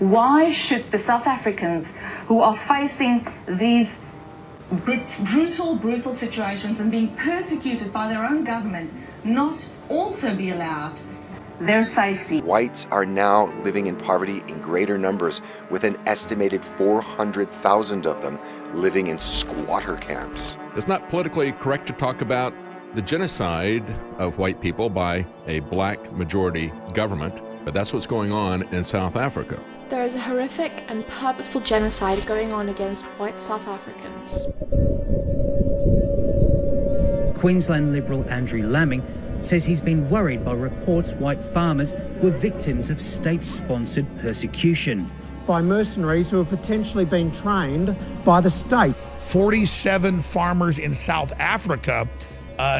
Why should the South Africans who are facing these brutal situations and being persecuted by their own government not also be allowed their safety? Whites are now living in poverty in greater numbers, with an estimated 400,000 of them living in squatter camps. It's not politically correct to talk about the genocide of white people by a black majority government, but that's what's going on in South Africa. There is a horrific and purposeful genocide going on against white South Africans. Queensland Liberal Andrew Laming says he's been worried by reports white farmers were victims of state-sponsored persecution. By mercenaries who have potentially been trained by the state. 47 farmers in South Africa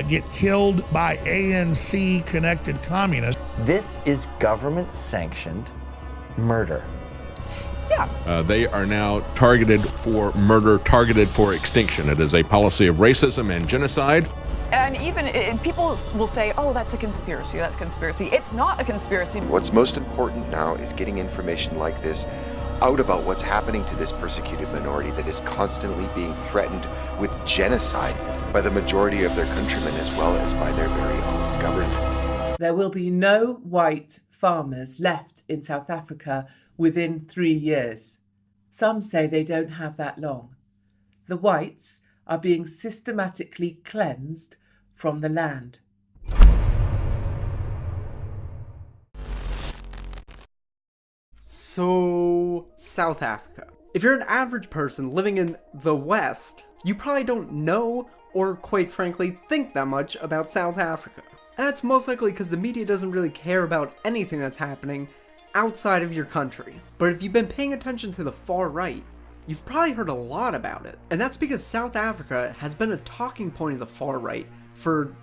get killed by ANC-connected communists. This is government-sanctioned murder. Yeah. They are now targeted for murder, targeted for extinction. It is a policy of racism and genocide. And even people will say, oh, that's a conspiracy, that's a conspiracy. It's not a conspiracy. What's most important now is getting information like this out about what's happening to this persecuted minority that is constantly being threatened with genocide by the majority of their countrymen as well as by their very own government. There will be no white farmers left in South Africa within 3 years. Some say they don't have that long. The whites are being systematically cleansed from the land. So, South Africa. If you're an average person living in the West, you probably don't know or, quite frankly, think that much about South Africa. And that's most likely because the media doesn't really care about anything that's happening outside of your country. But if you've been paying attention to the far right, you've probably heard a lot about it. And that's because South Africa has been a talking point of the far right for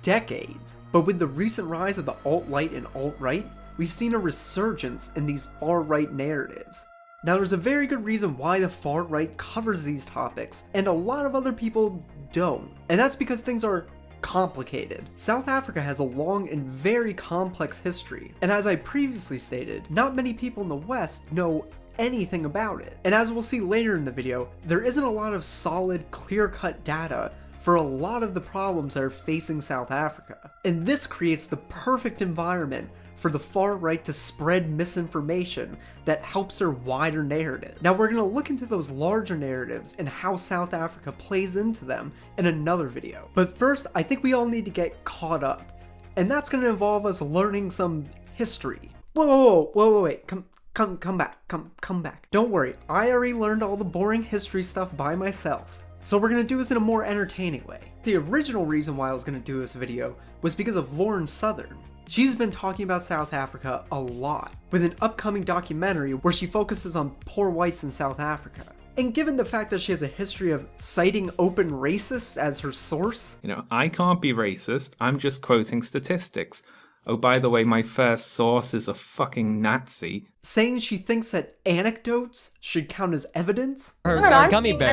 decades. But with the recent rise of the alt-right and alt-right, we've seen a resurgence in these far-right narratives. Now, there's a very good reason why the far-right covers these topics, and a lot of other people don't. And that's because things are complicated. South Africa has a long and very complex history, and as I previously stated, not many people in the West know anything about it. And as we'll see later in the video, there isn't a lot of solid, clear-cut data for a lot of the problems that are facing South Africa. And this creates the perfect environment for the far right to spread misinformation that helps their wider narrative. Now we're going to look into those larger narratives and how South Africa plays into them in another video. But first, I think we all need to get caught up, and that's going to involve us learning some history. Wait, come back. Don't worry, I already learned all the boring history stuff by myself. So we're going to do this in a more entertaining way. The original reason why I was going to do this video was because of Lauren Southern. She's been talking about South Africa a lot, with an upcoming documentary where she focuses on poor whites in South Africa. And given the fact that she has a history of citing open racists as her source... You know, I can't be racist, I'm just quoting statistics. Oh, by the way, my first source is a fucking Nazi. Saying she thinks that anecdotes should count as evidence? I'm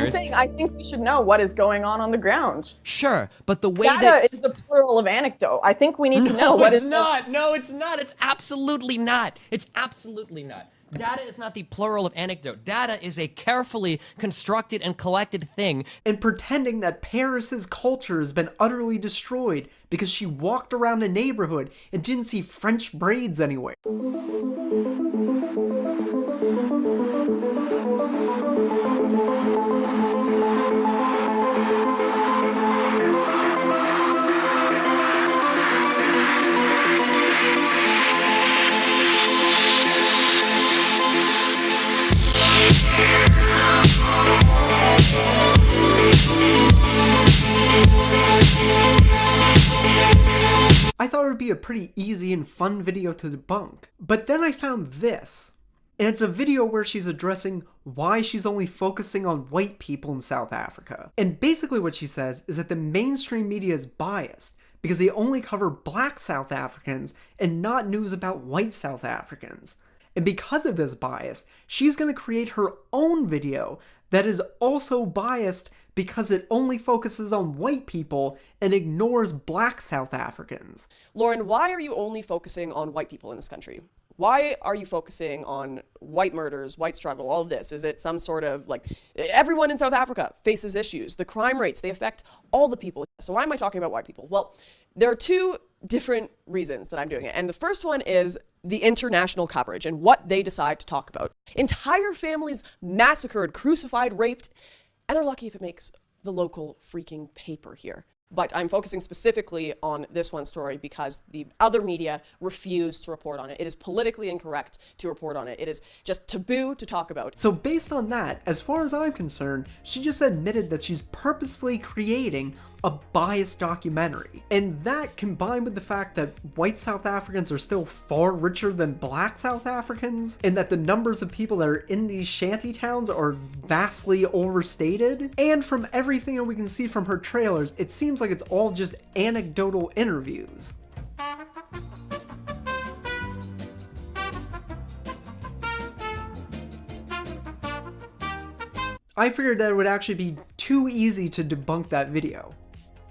saying I think we should know what is going on the ground. Sure, but the way Data is the plural of anecdote. I think we need to know what is... No, it's not. It's absolutely not. It's absolutely not. Data is not the plural of anecdote. Data is a carefully constructed and collected thing. And pretending that Paris's culture has been utterly destroyed because she walked around a neighborhood and didn't see French braids anywhere. I thought it would be a pretty easy and fun video to debunk, but then I found this, and it's a video where she's addressing why she's only focusing on white people in South Africa. And basically what she says is that the mainstream media is biased because they only cover black South Africans and not news about white South Africans. And because of this bias, she's going to create her own video that is also biased because it only focuses on white people and ignores black South Africans. Lauren, why are you only focusing on white people in this country? Why are you focusing on white murders, white struggle, all of this? Is it some sort of like, everyone in South Africa faces issues, the crime rates, they affect all the people. So why am I talking about white people? Well, there are two different reasons that I'm doing it. And the first one is the international coverage and what they decide to talk about. Entire families massacred, crucified, raped, and they're lucky if it makes the local freaking paper here. But I'm focusing specifically on this one story because the other media refuse to report on it. It is politically incorrect to report on it. It is just taboo to talk about. So based on that, as far as I'm concerned, she just admitted that she's purposefully creating a biased documentary. And that, combined with the fact that white South Africans are still far richer than black South Africans, and that the numbers of people that are in these shanty towns are vastly overstated, and from everything that we can see from her trailers, it seems like it's all just anecdotal interviews. I figured that it would actually be too easy to debunk that video.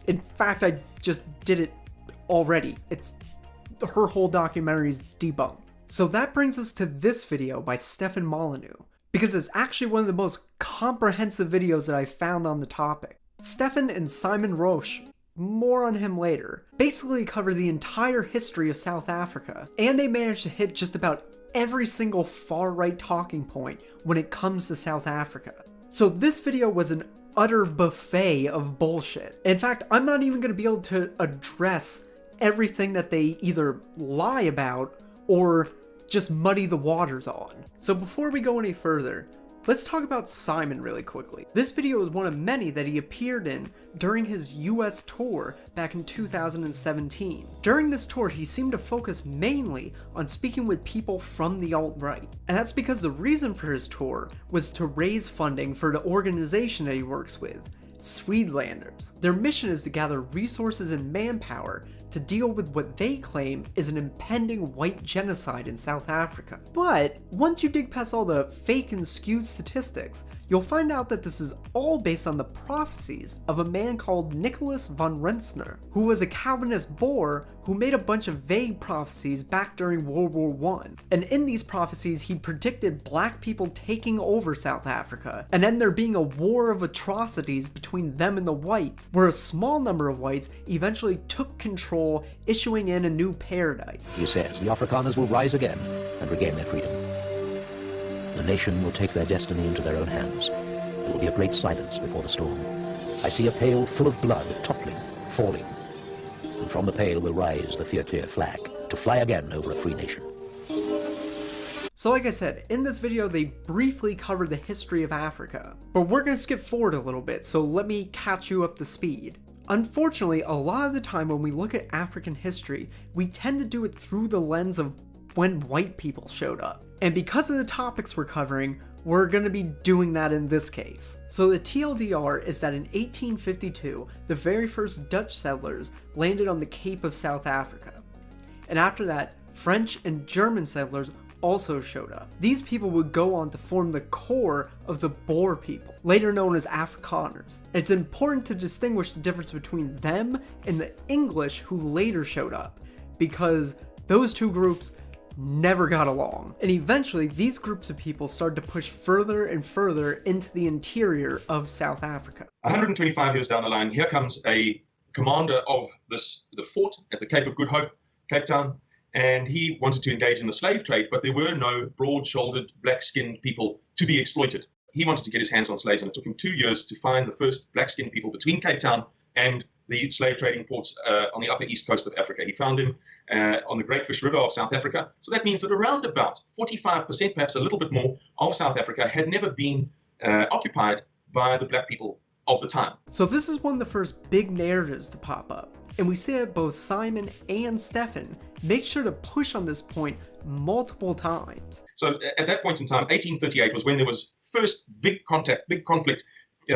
In fact, I just did it already. Her whole documentary is debunked. So that brings us to this video by Stefan Molyneux, because it's actually one of the most comprehensive videos that I found on the topic. Stefan and Simon Roche, more on him later, basically cover the entire history of South Africa, and they managed to hit just about every single far-right talking point when it comes to South Africa. So this video was an utter buffet of bullshit. In fact, I'm not even going to be able to address everything that they either lie about or just muddy the waters on. So before we go any further, let's talk about Simon really quickly. This video is one of many that he appeared in during his US tour back in 2017. During this tour, he seemed to focus mainly on speaking with people from the alt-right. And that's because the reason for his tour was to raise funding for the organization that he works with, Swedlanders. Their mission is to gather resources and manpower to deal with what they claim is an impending white genocide in South Africa. But once you dig past all the fake and skewed statistics, you'll find out that this is all based on the prophecies of a man called Nicholas von Rensselaer, who was a Calvinist Boer who made a bunch of vague prophecies back during World War I. And in these prophecies, he predicted black people taking over South Africa, and then there being a war of atrocities between them and the whites, where a small number of whites eventually took control, issuing in a new paradise. He says the Afrikaners will rise again and regain their freedom. The nation will take their destiny into their own hands. There will be a great silence before the storm. I see a pail full of blood toppling, falling. And from the pail will rise the Fear flag to fly again over a free nation. So like I said, in this video they briefly covered the history of Africa, but we're going to skip forward a little bit, so let me catch you up to speed. Unfortunately, a lot of the time when we look at African history, we tend to do it through the lens of when white people showed up. And because of the topics we're covering, we're going to be doing that in this case. So the TLDR is that in 1852, the very first Dutch settlers landed on the Cape of South Africa. And after that, French and German settlers also showed up. These people would go on to form the core of the Boer people, later known as Afrikaners. It's important to distinguish the difference between them and the English who later showed up, because those two groups never got along. And eventually, these groups of people started to push further and further into the interior of South Africa. 125 years down the line, here comes a commander of the fort at the Cape of Good Hope, Cape Town, and he wanted to engage in the slave trade, but there were no broad-shouldered, black-skinned people to be exploited. He wanted to get his hands on slaves, and it took him 2 years to find the first black-skinned people between Cape Town and the slave trading ports on the upper east coast of Africa. He found them on the Great Fish River of South Africa. So that means that around about 45%, perhaps a little bit more, of South Africa had never been occupied by the black people of the time. So this is one of the first big narratives to pop up. And we see that both Simon and Stefan make sure to push on this point multiple times. So at that point in time, 1838 was when there was first big conflict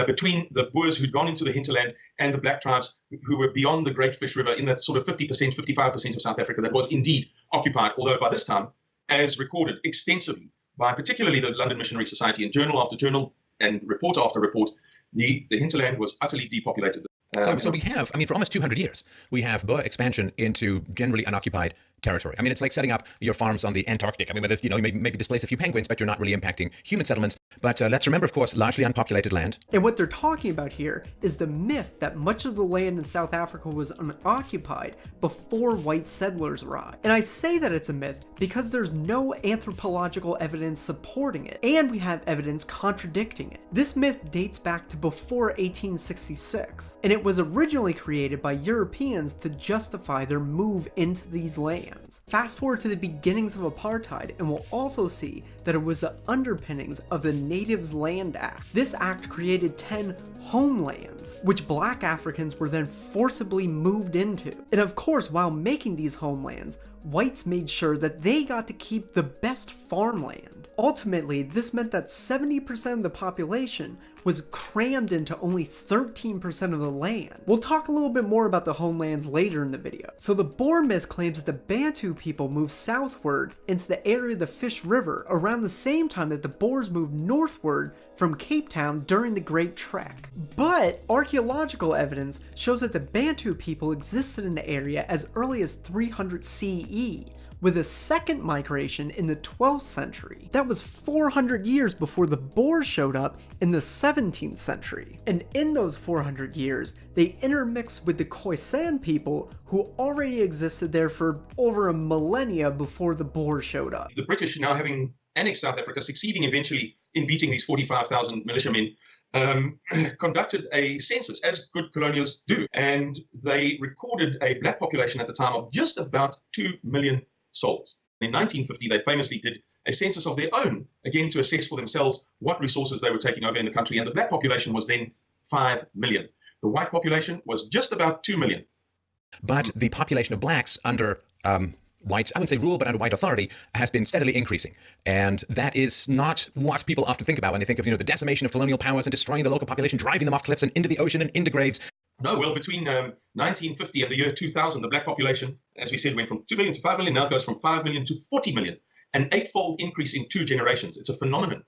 between the Boers who'd gone into the hinterland and the black tribes who were beyond the Great Fish River in that sort of 50%, 55% of South Africa that was indeed occupied, although by this time, as recorded extensively by particularly the London Missionary Society in journal after journal and report after report, the hinterland was utterly depopulated. So we have, I mean, for almost 200 years, we have Boer expansion into generally unoccupied territory. I mean, it's like setting up your farms on the Antarctic. I mean, where there's, you maybe displace a few penguins, but you're not really impacting human settlements. But let's remember, of course, largely unpopulated land. And what they're talking about here is the myth that much of the land in South Africa was unoccupied before white settlers arrived. And I say that it's a myth because there's no anthropological evidence supporting it, and we have evidence contradicting it. This myth dates back to before 1866, and it was originally created by Europeans to justify their move into these lands. Fast forward to the beginnings of apartheid, and we'll also see that it was the underpinnings of the Natives Land Act. This act created 10 homelands, which black Africans were then forcibly moved into. And of course, while making these homelands, whites made sure that they got to keep the best farmland. Ultimately, this meant that 70% of the population was crammed into only 13% of the land. We'll talk a little bit more about the homelands later in the video. So the Boer myth claims that the Bantu people moved southward into the area of the Fish River around the same time that the Boers moved northward from Cape Town during the Great Trek. But archaeological evidence shows that the Bantu people existed in the area as early as 300 CE, with a second migration in the 12th century. That was 400 years before the Boers showed up in the 17th century. And in those 400 years, they intermixed with the Khoisan people who already existed there for over a millennia before the Boers showed up. The British, now having annexed South Africa, succeeding eventually in beating these 45,000 militiamen, conducted a census, as good colonialists do, and they recorded a black population at the time of just about 2 million souls. In 1950, they famously did a census of their own, again to assess for themselves what resources they were taking over in the country, and the black population was then 5 million. The white population was just about 2 million. But the population of blacks under white, I wouldn't say rule, but under white authority, has been steadily increasing. And that is not what people often think about when they think of, the decimation of colonial powers and destroying the local population, driving them off cliffs and into the ocean and into graves. No, well, between 1950 and the year 2000, the black population, as we said, went from 2 million to 5 million, now it goes from 5 million to 40 million. An eightfold increase in 2 generations. It's a phenomenon.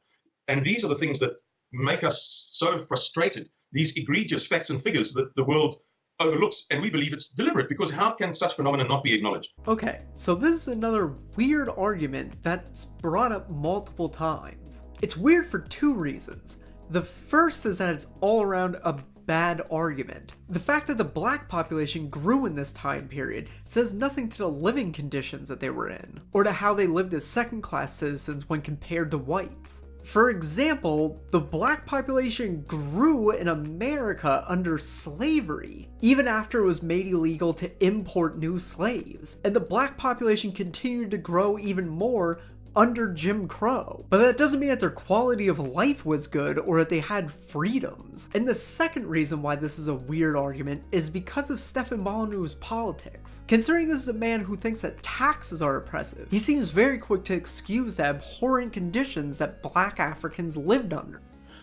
And these are the things that make us so frustrated, these egregious facts and figures that the world overlooks, and we believe it's deliberate, because how can such phenomena not be acknowledged? Okay, so this is another weird argument that's brought up multiple times. It's weird for 2 reasons. The first is that it's all around a bad argument. The fact that the black population grew in this time period says nothing to the living conditions that they were in, or to how they lived as second-class citizens when compared to whites. For example, the black population grew in America under slavery, even after it was made illegal to import new slaves, and the black population continued to grow even more under Jim Crow. But that doesn't mean that their quality of life was good or that they had freedoms. And the second reason why this is a weird argument is because of Stefan Molyneux's politics. Considering this is a man who thinks that taxes are oppressive, he seems very quick to excuse the abhorrent conditions that black Africans lived under.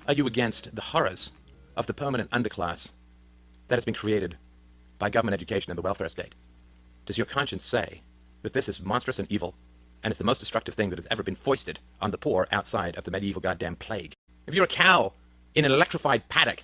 Are you against the horrors of the permanent underclass that has been created by government education and the welfare state? Does your conscience say that this is monstrous and evil, and it's the most destructive thing that has ever been foisted on the poor outside of the medieval goddamn plague? If you're a cow in an electrified paddock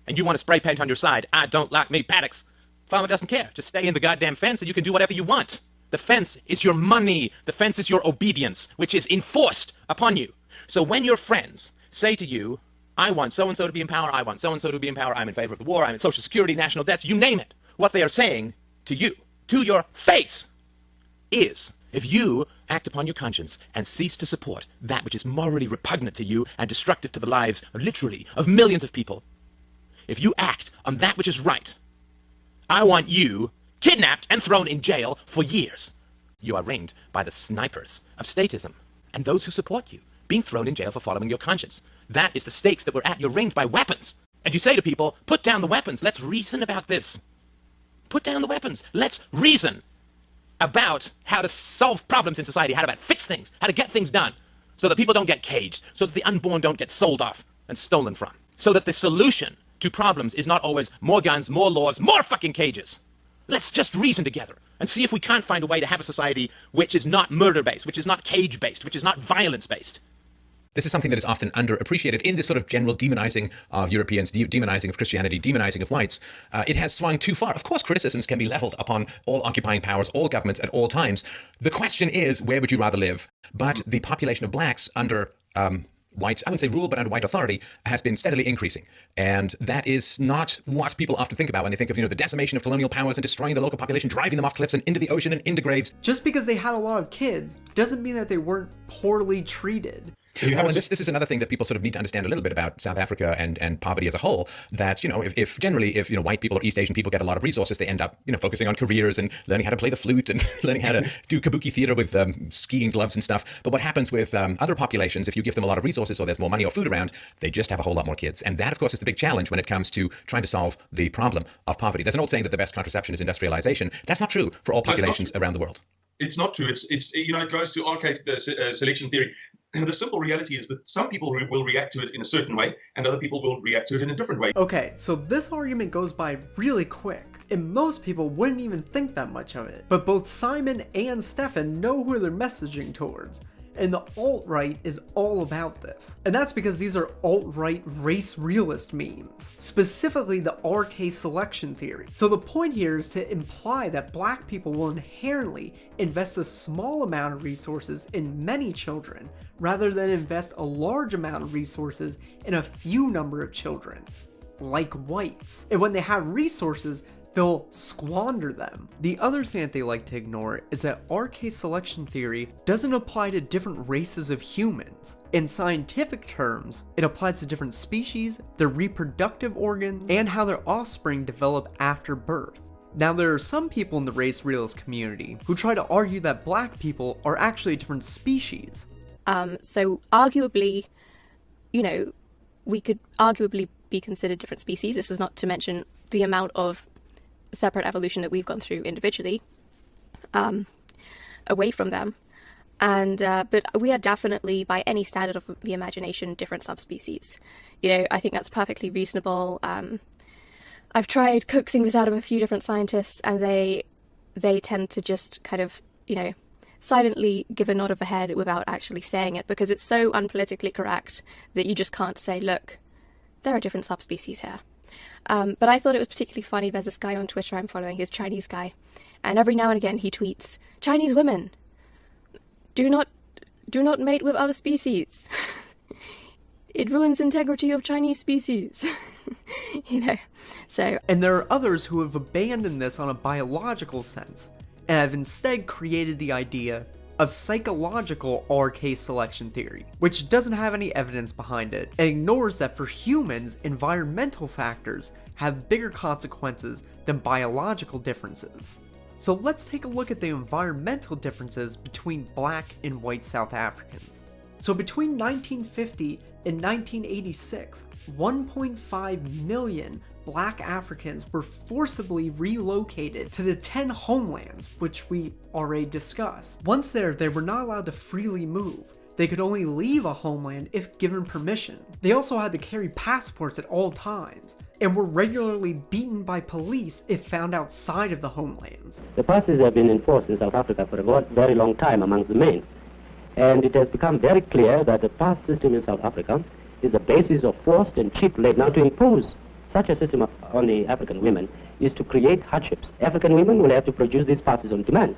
and you want to spray paint on your side, I don't like me paddocks. Farmer doesn't care. Just stay in the goddamn fence and you can do whatever you want. The fence is your money. The fence is your obedience, which is enforced upon you. So when your friends say to you, I want so-and-so to be in power, I want so-and-so to be in power, I'm in favor of the war, I'm in Social Security, national debts, you name it, what they are saying to you, to your face, is, if you act upon your conscience and cease to support that which is morally repugnant to you and destructive to the lives, literally, of millions of people, if you act on that which is right, I want you kidnapped and thrown in jail for years. You are ringed by the snipers of statism and those who support you, being thrown in jail for following your conscience. That is the stakes that we're at. You're ringed by weapons. And you say to people, put down the weapons. Let's reason about this. Put down the weapons. Let's reason about how to solve problems in society, how to fix things, how to get things done, so that people don't get caged, so that the unborn don't get sold off and stolen from, so that the solution to problems is not always more guns, more laws, more fucking cages. Let's just reason together and see if we can't find a way to have a society which is not murder-based, which is not cage-based, which is not violence-based. This is something that is often underappreciated in this sort of general demonizing of Europeans, demonizing of Christianity, demonizing of whites. It has swung too far. Of course, criticisms can be leveled upon all occupying powers, all governments at all times. The question is, where would you rather live? But the population of blacks under white, I wouldn't say rule, but under white authority, has been steadily increasing. And that is not what people often think about when they think of, the decimation of colonial powers and destroying the local population, driving them off cliffs and into the ocean and into graves. Just because they had a lot of kids doesn't mean that they weren't poorly treated. And this is another thing that people sort of need to understand a little bit about South Africa and poverty as a whole, that, if generally white people or East Asian people get a lot of resources, they end up, focusing on careers and learning how to play the flute and learning how to do kabuki theater with skiing gloves and stuff. But what happens with other populations, if you give them a lot of resources or there's more money or food around, they just have a whole lot more kids. And that, of course, is the big challenge when it comes to trying to solve the problem of poverty. There's an old saying that the best contraception is industrialization. That's not true for all populations around the world. It's not true. It goes to archaic selection theory. The simple reality is that some people will react to it in a certain way and other people will react to it in a different way. Okay, so this argument goes by really quick, and most people wouldn't even think that much of it. But both Simon and Stefan know who they're messaging towards. And the alt-right is all about this. And that's because these are alt-right race realist memes, specifically the RK selection theory. So the point here is to imply that black people will inherently invest a small amount of resources in many children, rather than invest a large amount of resources in a few number of children, like whites. And when they have resources, they'll squander them. The other thing that they like to ignore is that RK selection theory doesn't apply to different races of humans. In scientific terms, it applies to different species, their reproductive organs, and how their offspring develop after birth. Now, there are some people in the race realist community who try to argue that black people are actually a different species. So arguably, we could arguably be considered different species. This is not to mention the amount of separate evolution that we've gone through individually, away from them. And but we are definitely, by any standard of the imagination, different subspecies. I think that's perfectly reasonable. I've tried coaxing this out of a few different scientists, and they tend to just kind of, silently give a nod of the head without actually saying it, because it's so unpolitically correct that you just can't say, look, there are different subspecies here. But I thought it was particularly funny. There's this guy on Twitter I'm following, he's a Chinese guy, and every now and again he tweets, Chinese women, do not mate with other species. It ruins integrity of Chinese species. So. And there are others who have abandoned this on a biological sense, and have instead created the idea of psychological RK selection theory, which doesn't have any evidence behind it, and ignores that for humans, environmental factors have bigger consequences than biological differences. So let's take a look at the environmental differences between black and white South Africans. So between 1950 and 1986, 1.5 million black Africans were forcibly relocated to the 10 homelands, which we already discussed. Once there, they were not allowed to freely move. They could only leave a homeland if given permission. They also had to carry passports at all times, and were regularly beaten by police if found outside of the homelands. The passes have been enforced in South Africa for a very long time amongst the main, and it has become very clear that the pass system in South Africa is the basis of forced and cheap labor. Now, to impose such a system on the African women is to create hardships. African women will have to produce these passes on demand.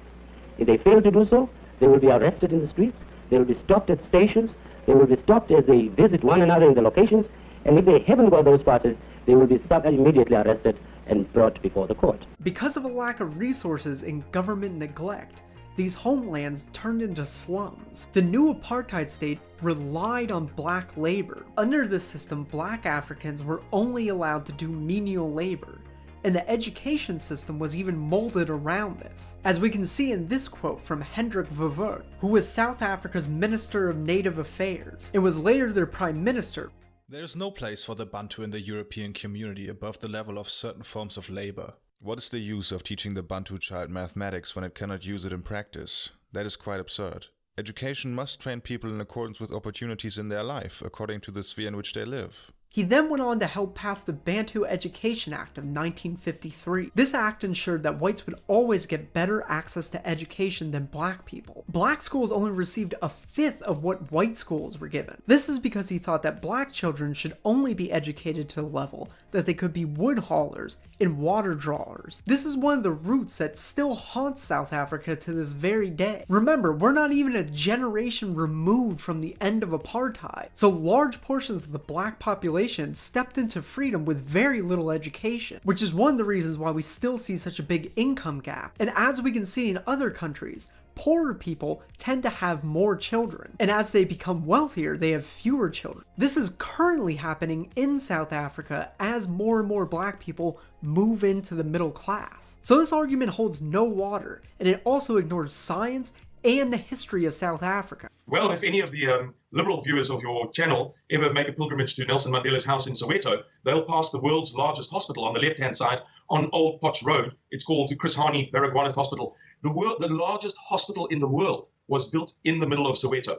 If they fail to do so, they will be arrested in the streets, they will be stopped at stations, they will be stopped as they visit one another in the locations, and if they haven't got those passes, they will be stopped and immediately arrested and brought before the court. Because of a lack of resources and government neglect, these homelands turned into slums. The new apartheid state relied on black labor. Under this system, black Africans were only allowed to do menial labor, and the education system was even molded around this. As we can see in this quote from Hendrik Verwoerd, who was South Africa's Minister of Native Affairs, and was later their Prime Minister. There is no place for the Bantu in the European community above the level of certain forms of labor. What is the use of teaching the Bantu child mathematics when it cannot use it in practice? That is quite absurd. Education must train people in accordance with opportunities in their life, according to the sphere in which they live. He then went on to help pass the Bantu Education Act of 1953. This act ensured that whites would always get better access to education than black people. Black schools only received a fifth of what white schools were given. This is because he thought that black children should only be educated to the level that they could be wood haulers and water drawers. This is one of the roots that still haunts South Africa to this very day. Remember, we're not even a generation removed from the end of apartheid, so large portions of the black population stepped into freedom with very little education, which is one of the reasons why we still see such a big income gap. And as we can see in other countries, poorer people tend to have more children, and as they become wealthier, they have fewer children. This is currently happening in South Africa as more and more black people move into the middle class. So this argument holds no water, and it also ignores science and the history of South Africa. Well, if any of the liberal viewers of your channel ever make a pilgrimage to Nelson Mandela's house in Soweto, they'll pass the world's largest hospital on the left-hand side on Old Potch Road. It's called the Chris Hani Baragwanath Hospital. The largest hospital in the world was built in the middle of Soweto.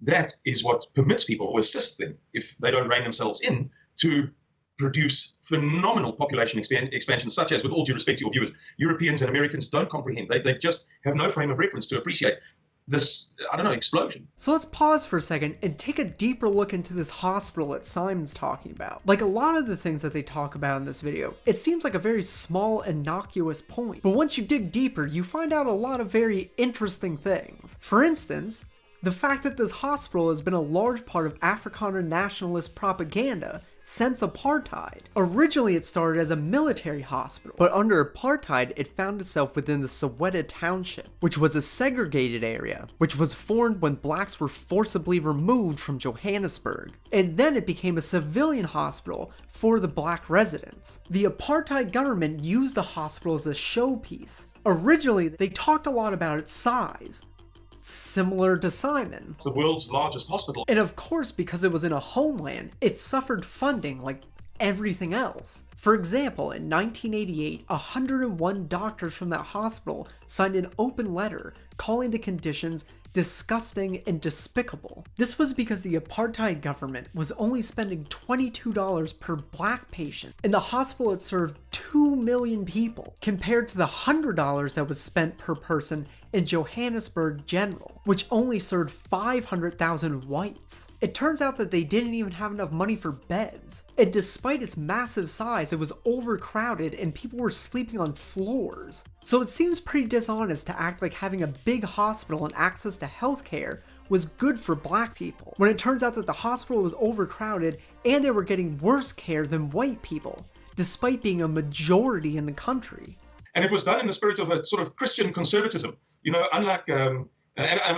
That is what permits people, or assists them, if they don't rein themselves in, to produce phenomenal population expansion, such as, with all due respect to your viewers, Europeans and Americans don't comprehend. They just have no frame of reference to appreciate this, I don't know, explosion. So let's pause for a second and take a deeper look into this hospital that Simon's talking about. Like a lot of the things that they talk about in this video, it seems like a very small, innocuous point. But once you dig deeper, you find out a lot of very interesting things. For instance, the fact that this hospital has been a large part of Afrikaner nationalist propaganda since apartheid. Originally it started as a military hospital, but under apartheid it found itself within the Soweto Township, which was a segregated area, which was formed when blacks were forcibly removed from Johannesburg. And then it became a civilian hospital for the black residents. The apartheid government used the hospital as a showpiece. Originally, they talked a lot about its size, similar to Simon. It's the world's largest hospital. And of course, because it was in a homeland, it suffered funding like everything else. For example, in 1988, 101 doctors from that hospital signed an open letter calling the conditions disgusting and despicable. This was because the apartheid government was only spending $22 per black patient, and the hospital had served 2 million people, compared to the $100 that was spent per person in Johannesburg General, which only served 500,000 whites. It turns out that they didn't even have enough money for beds, and despite its massive size, it was overcrowded and people were sleeping on floors. So it seems pretty dishonest to act like having a big hospital and access to healthcare was good for black people, when it turns out that the hospital was overcrowded and they were getting worse care than white people, despite being a majority in the country. And it was done in the spirit of a sort of Christian conservatism. You know, unlike, and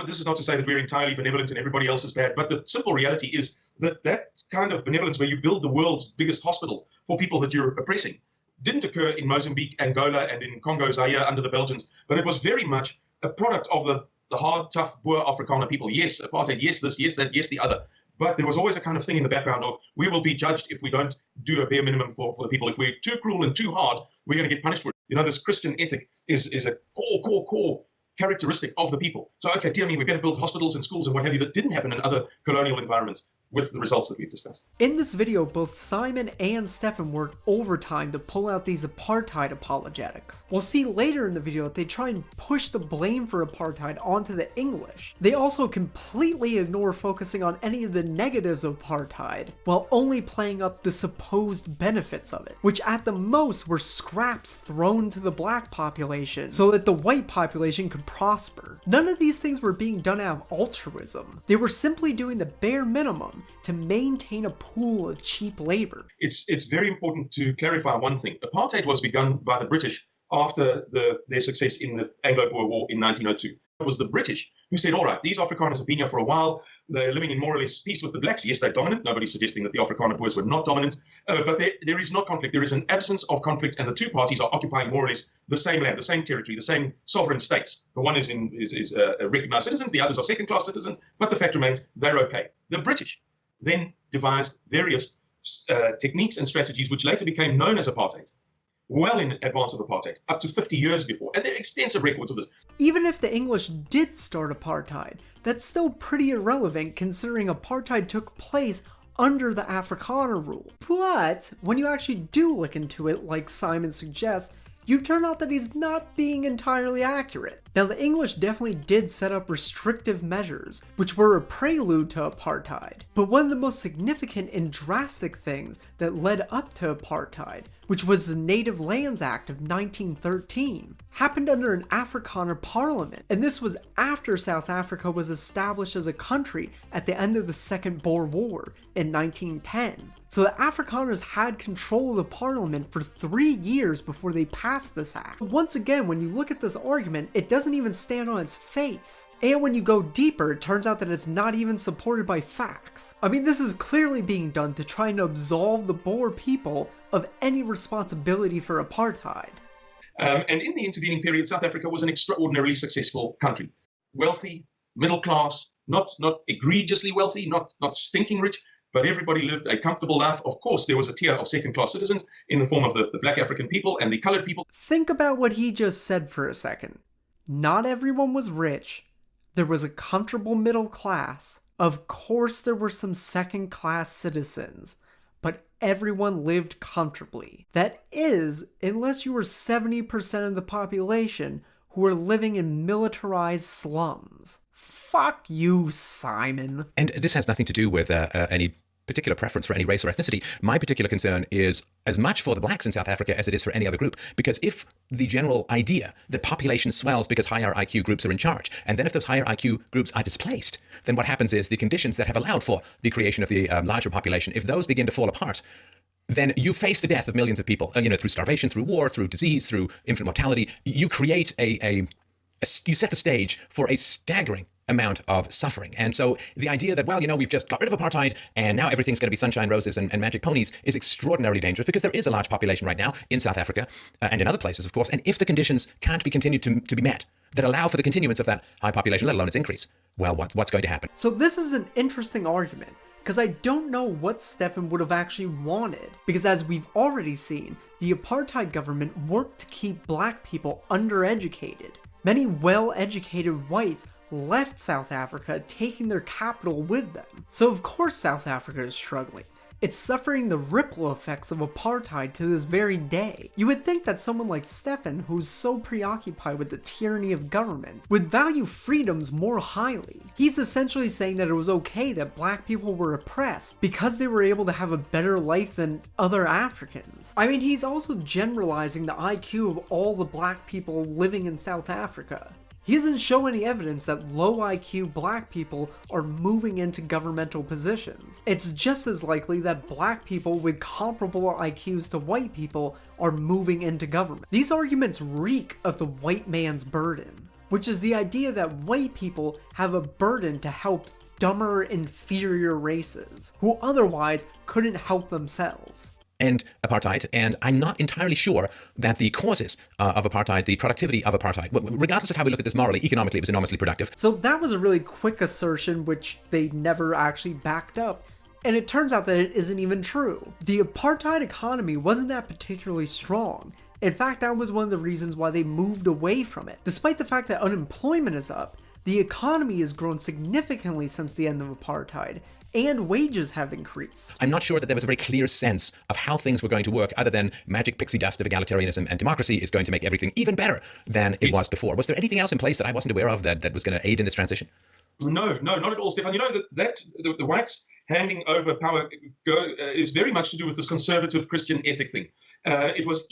this is not to say that we're entirely benevolent and everybody else is bad, but the simple reality is that that kind of benevolence where you build the world's biggest hospital for people that you're oppressing didn't occur in Mozambique, Angola, and in Congo, Zaire under the Belgians, but it was very much a product of the hard, tough, Boer Afrikaner people. Yes, apartheid, yes, this, yes, that, yes, the other. But there was always a kind of thing in the background of, we will be judged if we don't do a bare minimum for the people. If we're too cruel and too hard, we're going to get punished for it. You know, this Christian ethic is a core characteristic of the people. So, okay, dear me, we better build hospitals and schools and what have you that didn't happen in other colonial environments, with the results that we've discussed. In this video, both Simon and Stefan work overtime to pull out these apartheid apologetics. We'll see later in the video that they try and push the blame for apartheid onto the English. They also completely ignore focusing on any of the negatives of apartheid, while only playing up the supposed benefits of it, which at the most were scraps thrown to the black population so that the white population could prosper. None of these things were being done out of altruism. They were simply doing the bare minimum to maintain a pool of cheap labor. It's very important to clarify one thing. Apartheid was begun by the British after their success in the Anglo-Boer War in 1902. It was the British who said, all right, these Afrikaners have been here for a while. They're living in more or less peace with the blacks. Yes, they're dominant. Nobody's suggesting that the Afrikaner Boers were not dominant. But there is no conflict. There is an absence of conflict, and the two parties are occupying more or less the same land, the same territory, the same sovereign states. The one is recognized citizens, the others are second-class citizens, but the fact remains they're okay. The British then devised various techniques and strategies which later became known as apartheid, well in advance of apartheid, up to 50 years before, and there are extensive records of this. Even if the English did start apartheid, that's still pretty irrelevant considering apartheid took place under the Afrikaner rule. But when you actually do look into it, like Simon suggests, you turn out that he's not being entirely accurate. Now, the English definitely did set up restrictive measures, which were a prelude to apartheid. But one of the most significant and drastic things that led up to apartheid, which was the Native Lands Act of 1913, happened under an Afrikaner parliament. And this was after South Africa was established as a country at the end of the Second Boer War in 1910. So the Afrikaners had control of the parliament for 3 years before they passed this act. Once again, when you look at this argument, it doesn't even stand on its face. And when you go deeper, it turns out that it's not even supported by facts. I mean, this is clearly being done to try and absolve the Boer people of any responsibility for apartheid. And in the intervening period, South Africa was an extraordinarily successful country. Wealthy, middle class, not egregiously wealthy, not stinking rich, but everybody lived a comfortable life. Of course, there was a tier of second-class citizens in the form of the black African people and the colored people. Think about what he just said for a second. Not everyone was rich. There was a comfortable middle class. Of course, there were some second-class citizens, but everyone lived comfortably. That is, unless you were 70% of the population who were living in militarized slums. Fuck you, Simon. And this has nothing to do with any particular preference for any race or ethnicity. My particular concern is as much for the blacks in South Africa as it is for any other group. Because if the general idea that population swells because higher IQ groups are in charge, and then if those higher IQ groups are displaced, then what happens is the conditions that have allowed for the creation of the larger population, if those begin to fall apart, then you face the death of millions of people, through starvation, through war, through disease, through infant mortality. You create you set the stage for a staggering amount of suffering. And so the idea that, we've just got rid of apartheid and now everything's going to be sunshine, roses and magic ponies is extraordinarily dangerous, because there is a large population right now in South Africa and in other places, of course. And if the conditions can't be continued to be met that allow for the continuance of that high population, let alone its increase, well, what's going to happen? So this is an interesting argument, because I don't know what Stefan would have actually wanted. Because as we've already seen, the apartheid government worked to keep black people undereducated. Many well-educated whites left South Africa, taking their capital with them. So of course South Africa is struggling. It's suffering the ripple effects of apartheid to this very day. You would think that someone like Stefan, who's so preoccupied with the tyranny of governments, would value freedoms more highly. He's essentially saying that it was okay that black people were oppressed because they were able to have a better life than other Africans. I mean, he's also generalizing the IQ of all the black people living in South Africa. He doesn't show any evidence that low IQ black people are moving into governmental positions. It's just as likely that black people with comparable IQs to white people are moving into government. These arguments reek of the white man's burden, which is the idea that white people have a burden to help dumber, inferior races, who otherwise couldn't help themselves. And apartheid, and I'm not entirely sure that the causes of apartheid, the productivity of apartheid, regardless of how we look at this morally, economically, it was enormously productive. So that was a really quick assertion which they never actually backed up, and it turns out that it isn't even true. The apartheid economy wasn't that particularly strong. In fact, that was one of the reasons why they moved away from it. Despite the fact that unemployment is up, the economy has grown significantly since the end of apartheid, and wages have increased. I'm not sure that there was a very clear sense of how things were going to work, other than magic pixie dust of egalitarianism and democracy is going to make everything even better than it was before. Was there anything else in place that I wasn't aware of that was going to aid in this transition? No, not at all, Stefan. You know that the whites handing over power is very much to do with this conservative Christian ethic thing. It was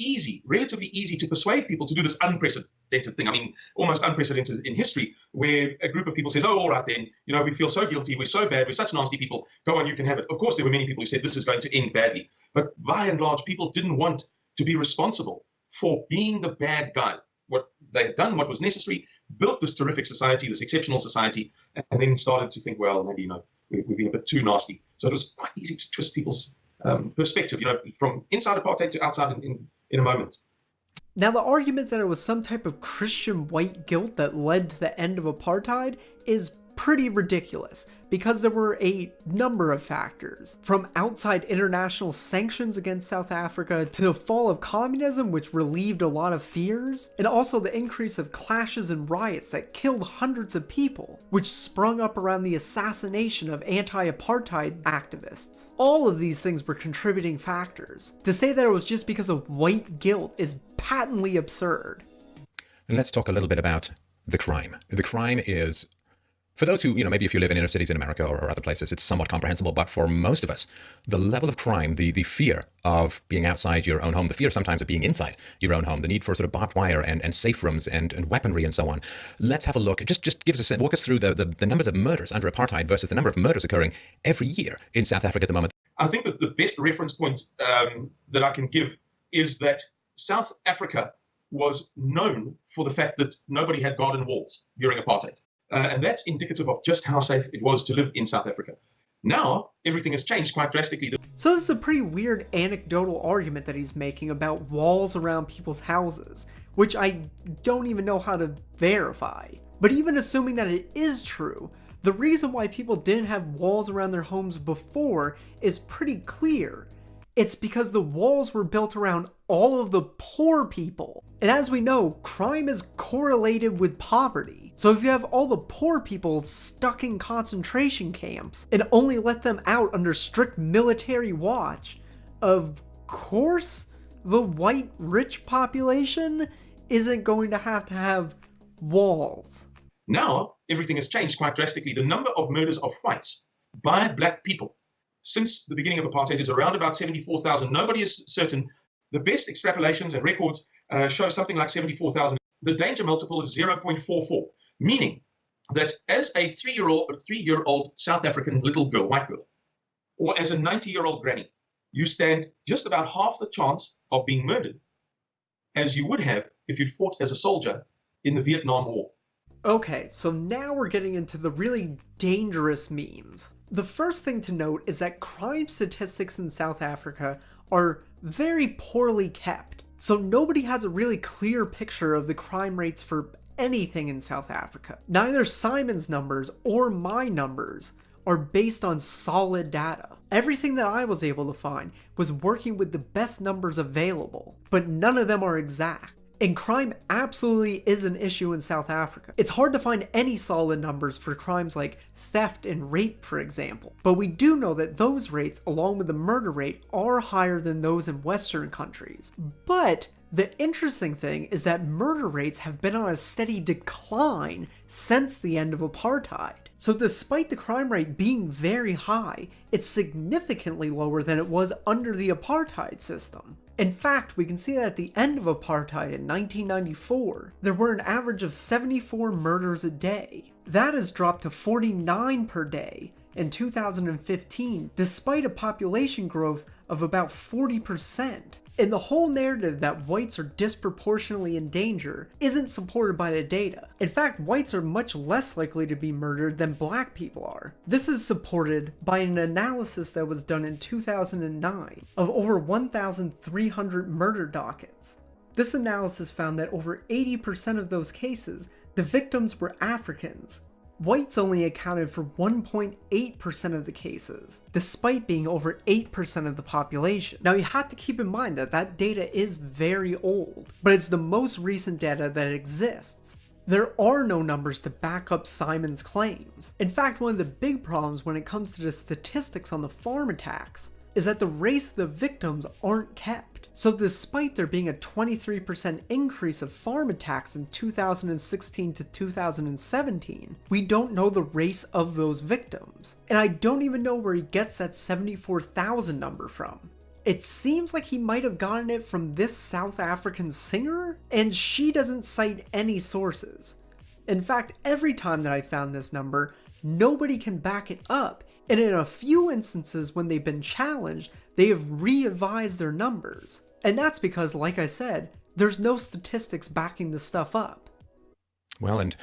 relatively easy to persuade people to do this unprecedented thing. I mean, almost unprecedented in history, where a group of people says, oh, all right then, we feel so guilty, we're so bad, we're such nasty people, go on, you can have it. Of course, there were many people who said this is going to end badly. But by and large, people didn't want to be responsible for being the bad guy. What they had done, what was necessary, built this terrific society, this exceptional society, and then started to think, well, maybe, we've been a bit too nasty. So it was quite easy to twist people's perspective, from inside apartheid to outside in a moment. Now, the argument that it was some type of Christian white guilt that led to the end of apartheid is pretty ridiculous because there were a number of factors, from outside international sanctions against South Africa to the fall of communism, which relieved a lot of fears, and also the increase of clashes and riots that killed hundreds of people, which sprung up around the assassination of anti-apartheid activists. All of these things were contributing factors. To say that it was just because of white guilt is patently absurd. And let's talk a little bit about the crime. The crime is, for those who, maybe if you live in inner cities in America or other places, it's somewhat comprehensible, but for most of us, the level of crime, the fear of being outside your own home, the fear sometimes of being inside your own home, the need for sort of barbed wire and safe rooms and weaponry and so on. Let's have a look. Just give us walk us through the numbers of murders under apartheid versus the number of murders occurring every year in South Africa at the moment. I think that the best reference point that I can give is that South Africa was known for the fact that nobody had garden walls during apartheid. And that's indicative of just how safe it was to live in South Africa. Now, everything has changed quite drastically. So this is a pretty weird anecdotal argument that he's making about walls around people's houses, which I don't even know how to verify. But even assuming that it is true, the reason why people didn't have walls around their homes before is pretty clear. It's because the walls were built around all of the poor people. And as we know, crime is correlated with poverty. So if you have all the poor people stuck in concentration camps and only let them out under strict military watch, of course the white rich population isn't going to have walls. Now, everything has changed quite drastically. The number of murders of whites by black people since the beginning of apartheid is around about 74,000. Nobody is certain. The best extrapolations and records show something like 74,000. The danger multiple is 0.44, meaning that as a three-year-old South African little girl, white girl, or as a 90-year-old granny, you stand just about half the chance of being murdered as you would have if you'd fought as a soldier in the Vietnam War. Okay, so now we're getting into the really dangerous memes. The first thing to note is that crime statistics in South Africa are very poorly kept. So nobody has a really clear picture of the crime rates for anything in South Africa. Neither Simon's numbers or my numbers are based on solid data. Everything that I was able to find was working with the best numbers available, but none of them are exact. And crime absolutely is an issue in South Africa. It's hard to find any solid numbers for crimes like theft and rape, for example. But we do know that those rates, along with the murder rate, are higher than those in Western countries. But the interesting thing is that murder rates have been on a steady decline since the end of apartheid. So despite the crime rate being very high, it's significantly lower than it was under the apartheid system. In fact, we can see that at the end of apartheid in 1994, there were an average of 74 murders a day. That has dropped to 49 per day in 2015, despite a population growth of about 40%. And the whole narrative that whites are disproportionately in danger isn't supported by the data. In fact, whites are much less likely to be murdered than black people are. This is supported by an analysis that was done in 2009 of over 1,300 murder dockets. This analysis found that over 80% of those cases, the victims were Africans. Whites only accounted for 1.8% of the cases, despite being over 8% of the population. Now you have to keep in mind that that data is very old, but it's the most recent data that exists. There are no numbers to back up Simon's claims. In fact, one of the big problems when it comes to the statistics on the farm attacks is that the race of the victims aren't kept. So despite there being a 23% increase of farm attacks in 2016 to 2017, we don't know the race of those victims. And I don't even know where he gets that 74,000 number from. It seems like he might have gotten it from this South African singer, and she doesn't cite any sources. In fact, every time that I found this number, nobody can back it up, and in a few instances when they've been challenged, they have re-advised their numbers. And that's because, like I said, there's no statistics backing this stuff up. Well, and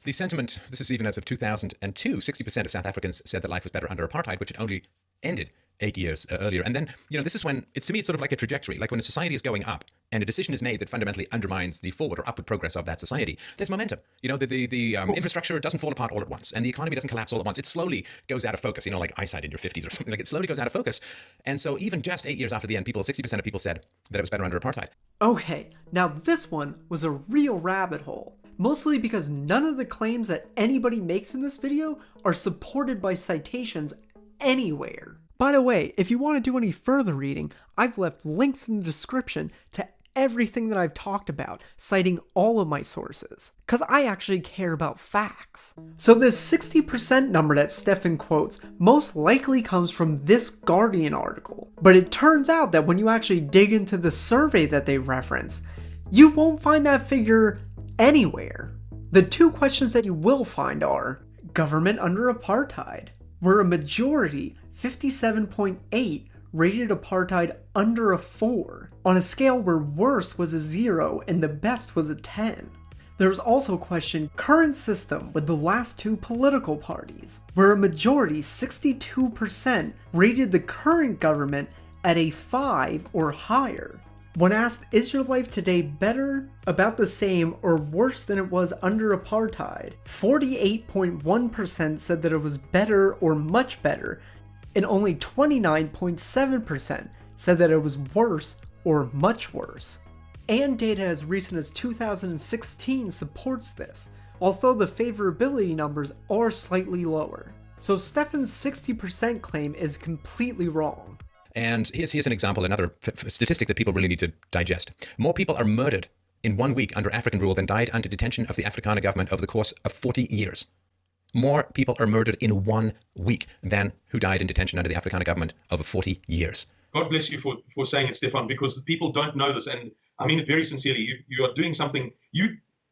the sentiment, this is even as of 2002, 60% of South Africans said that life was better under apartheid, which had only ended 8 years earlier. And then, this is when, to me, it's sort of like a trajectory. Like when a society is going up and a decision is made that fundamentally undermines the forward or upward progress of that society, there's momentum. The infrastructure doesn't fall apart all at once, and the economy doesn't collapse all at once. It slowly goes out of focus, like eyesight in your 50s or something. Like it slowly goes out of focus. And so even just 8 years after the end, 60% of people said that it was better under apartheid. Okay, now this one was a real rabbit hole. Mostly because none of the claims that anybody makes in this video are supported by citations anywhere. By the way, if you want to do any further reading, I've left links in the description to everything that I've talked about, citing all of my sources, because I actually care about facts. So this 60% number that Stefan quotes most likely comes from this Guardian article, but it turns out that when you actually dig into the survey that they reference, you won't find that figure anywhere. The two questions that you will find are government under apartheid, where a majority, 57.8, rated apartheid under a 4, on a scale where worst was a 0 and the best was a 10. There was also question current system with the last two political parties, where a majority, 62%, rated the current government at a 5 or higher. When asked, is your life today better, about the same, or worse than it was under apartheid, 48.1% said that it was better or much better, and only 29.7% said that it was worse or much worse. And data as recent as 2016 supports this, although the favorability numbers are slightly lower. So Stefan's 60% claim is completely wrong. And here's an example, another statistic that people really need to digest. More people are murdered in 1 week under African rule than died under detention of the Afrikaner government over the course of 40 years. More people are murdered in 1 week than who died in detention under the Afrikaner government over 40 years. God bless you for saying it, Stefan, because people don't know this. And I mean it very sincerely. You are doing something,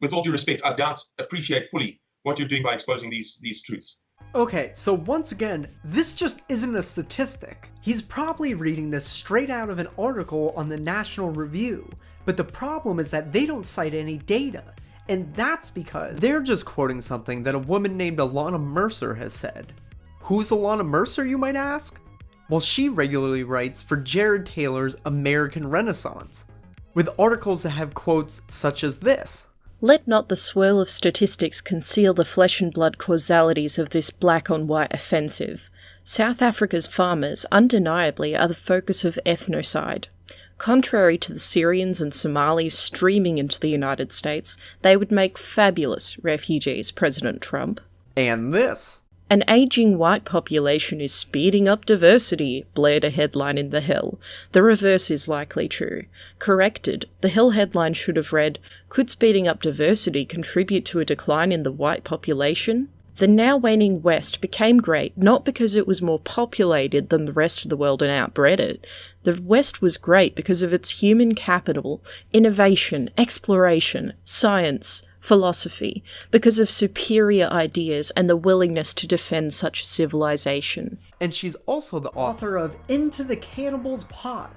with all due respect, I doubt, appreciate fully what you're doing by exposing these truths. Okay, so once again, this just isn't a statistic. He's probably reading this straight out of an article on the National Review, but the problem is that they don't cite any data, and that's because they're just quoting something that a woman named Alana Mercer has said. Who's Alana Mercer, you might ask? Well, she regularly writes for Jared Taylor's American Renaissance, with articles that have quotes such as this. Let not the swirl of statistics conceal the flesh and blood causalities of this black-on-white offensive. South Africa's farmers undeniably are the focus of ethnocide. Contrary to the Syrians and Somalis streaming into the United States, they would make fabulous refugees, President Trump. And this. An aging white population is speeding up diversity, blared a headline in The Hill. The reverse is likely true. Corrected, The Hill headline should have read, could speeding up diversity contribute to a decline in the white population? The now waning West became great not because it was more populated than the rest of the world and outbred it. The West was great because of its human capital, innovation, exploration, science, philosophy, because of superior ideas and the willingness to defend such civilization. And she's also the author of Into the Cannibal's Pot,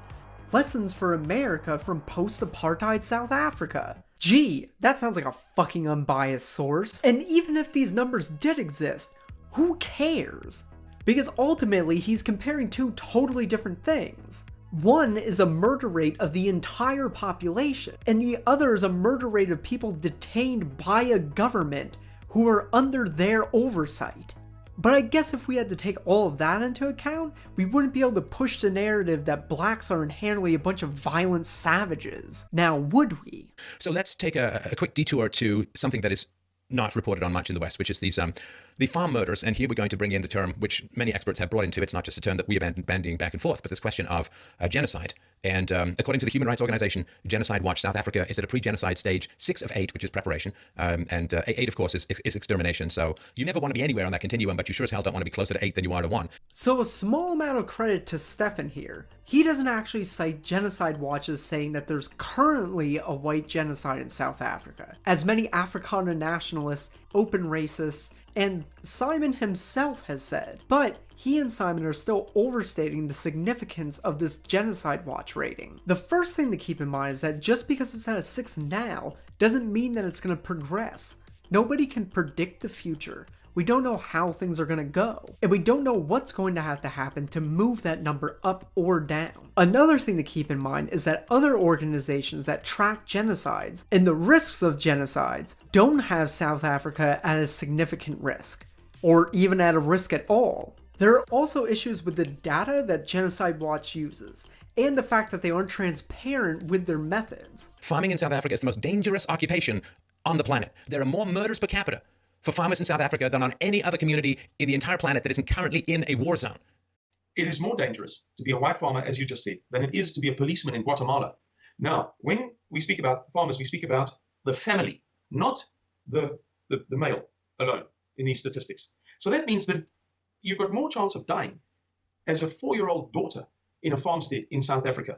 Lessons for America from Post-Apartheid South Africa. Gee, that sounds like a fucking unbiased source. And even if these numbers did exist, who cares? Because ultimately he's comparing two totally different things. One is a murder rate of the entire population, and the other is a murder rate of people detained by a government who are under their oversight. But I guess if we had to take all of that into account, we wouldn't be able to push the narrative that blacks are inherently a bunch of violent savages. Now, would we? So let's take a quick detour to something that is not reported on much in the West, which is these the farm murders. And here we're going to bring in the term which many experts have brought into. It's not just a term that we have been bandying back and forth, but this question of genocide. And according to the Human Rights Organization, Genocide Watch, South Africa is at a pre-genocide stage 6 of 8, which is preparation. And 8, of course, is extermination. So you never want to be anywhere on that continuum, but you sure as hell don't want to be closer to 8 than you are to 1. So a small amount of credit to Stefan here. He doesn't actually cite Genocide Watch as saying that there's currently a white genocide in South Africa, as many Afrikaner nationalists, open racists, and Simon himself has said. But he and Simon are still overstating the significance of this Genocide Watch rating. The first thing to keep in mind is that just because it's at a 6 now, doesn't mean that it's going to progress. Nobody can predict the future, We don't know how things are going to go, and we don't know what's going to have to happen to move that number up or down. Another thing to keep in mind is that other organizations that track genocides and the risks of genocides don't have South Africa at a significant risk, or even at a risk at all. There are also issues with the data that Genocide Watch uses, and the fact that they aren't transparent with their methods. Farming in South Africa is the most dangerous occupation on the planet. There are more murders per capita for farmers in South Africa than on any other community in the entire planet that isn't currently in a war zone. It is more dangerous to be a white farmer, as you just said, than it is to be a policeman in Guatemala. Now, when we speak about farmers, we speak about the family, not the male alone in these statistics. So that means that you've got more chance of dying as a 4-year-old daughter in a farmstead in South Africa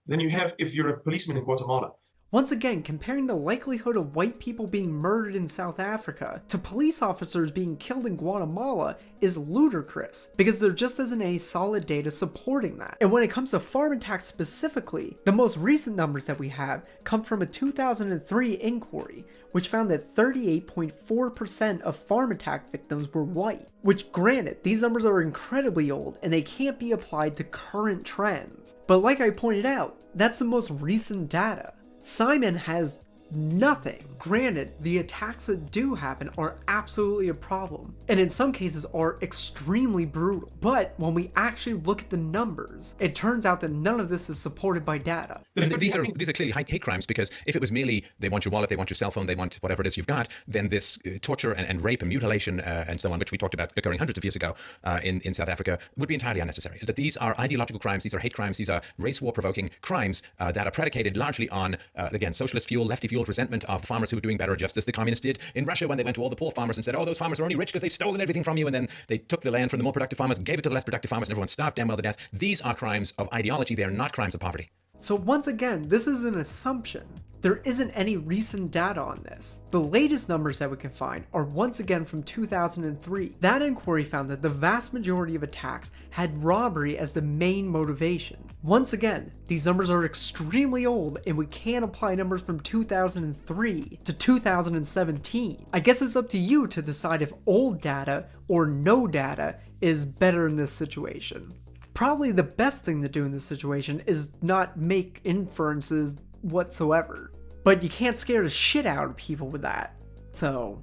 than you have if you're a policeman in Guatemala. Once again, comparing the likelihood of white people being murdered in South Africa to police officers being killed in Guatemala is ludicrous, because there just isn't any solid data supporting that. And when it comes to farm attacks specifically, the most recent numbers that we have come from a 2003 inquiry, which found that 38.4% of farm attack victims were white. Which, granted, these numbers are incredibly old and they can't be applied to current trends. But like I pointed out, that's the most recent data. Simon has nothing. Granted, the attacks that do happen are absolutely a problem, and in some cases are extremely brutal. But when we actually look at the numbers, it turns out that none of this is supported by data. And these are clearly hate crimes, because if it was merely they want your wallet, they want your cell phone, they want whatever it is you've got, then this torture and rape and mutilation and so on, which we talked about occurring hundreds of years ago in South Africa, would be entirely unnecessary. That these are ideological crimes, these are hate crimes, these are race war provoking crimes that are predicated largely on, again, socialist fuel, lefty fueled resentment of farmers who were doing better, just as the communists did in Russia when they went to all the poor farmers and said, oh, those farmers are only rich because they've stolen everything from you, and then they took the land from the more productive farmers and gave it to the less productive farmers, and everyone starved damn well to death. These are crimes of ideology, they are not crimes of poverty. So once again, this is an assumption. There isn't any recent data on this. The latest numbers that we can find are once again from 2003. That inquiry found that the vast majority of attacks had robbery as the main motivation. Once again, these numbers are extremely old, and we can't apply numbers from 2003 to 2017. I guess it's up to you to decide if old data or no data is better in this situation. Probably the best thing to do in this situation is not make inferences whatsoever. But you can't scare the shit out of people with that. So,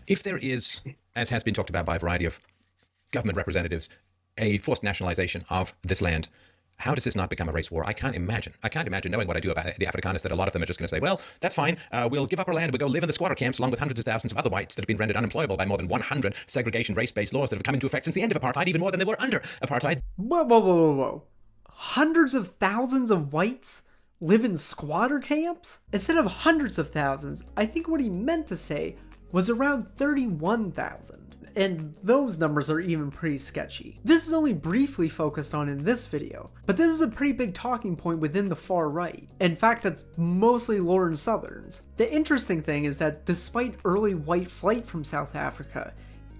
if there is, as has been talked about by a variety of government representatives, a forced nationalization of this land, how does this not become a race war? I can't imagine, knowing what I do about the Afrikaners, that a lot of them are just going to say, well, that's fine, we'll give up our land, we'll go live in the squatter camps along with hundreds of thousands of other whites that have been rendered unemployable by more than 100 segregation race-based laws that have come into effect since the end of apartheid, even more than they were under apartheid. Whoa. Hundreds of thousands of whites live in squatter camps? Instead of hundreds of thousands, I think what he meant to say was around 31,000. And those numbers are even pretty sketchy. This is only briefly focused on in this video, but this is a pretty big talking point within the far right. In fact, that's mostly Lauren Southerns. The interesting thing is that despite early white flight from South Africa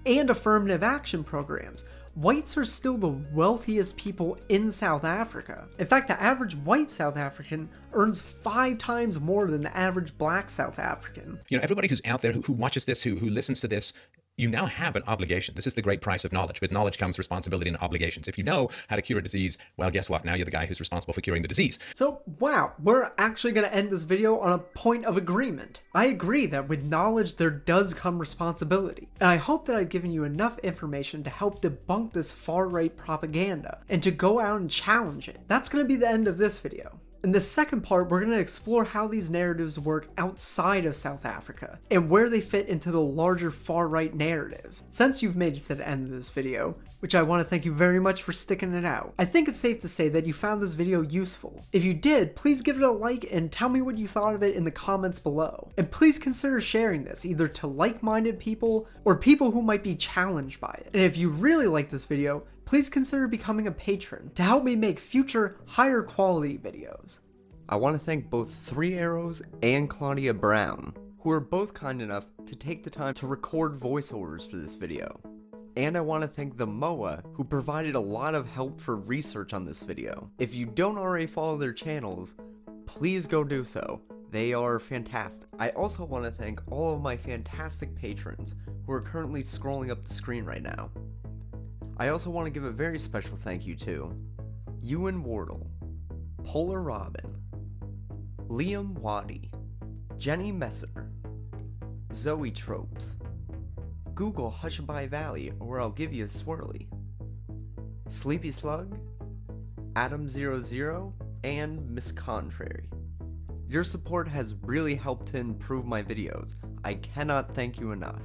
and affirmative action programs, whites are still the wealthiest people in South Africa. In fact, the average white South African earns 5 times more than the average black South African. You know, everybody who's out there who watches this, who listens to this, you now have an obligation. This is the great price of knowledge. With knowledge comes responsibility and obligations. If you know how to cure a disease, well, guess what? Now you're the guy who's responsible for curing the disease. So, wow, we're actually going to end this video on a point of agreement. I agree that with knowledge, there does come responsibility. And I hope that I've given you enough information to help debunk this far-right propaganda and to go out and challenge it. That's going to be the end of this video. In the second part, we're going to explore how these narratives work outside of South Africa, and where they fit into the larger far-right narrative. Since you've made it to the end of this video, which I want to thank you very much for sticking it out, I think it's safe to say that you found this video useful. If you did, please give it a like and tell me what you thought of it in the comments below. And please consider sharing this, either to like-minded people, or people who might be challenged by it. And if you really like this video, please consider becoming a patron to help me make future, higher quality videos. I want to thank both 3 Arrows and Claudia Brown, who are both kind enough to take the time to record voiceovers for this video. And I want to thank the MOA, who provided a lot of help for research on this video. If you don't already follow their channels, please go do so. They are fantastic. I also want to thank all of my fantastic patrons who are currently scrolling up the screen right now. I also want to give a very special thank you to Ewan Wardle, Polar Robin, Liam Waddy, Jenny Messer, Zoe Tropes, Google Hushabye Valley or I'll give you a swirly, Sleepy Slug, Adam00, and Miss Contrary. Your support has really helped to improve my videos. I cannot thank you enough.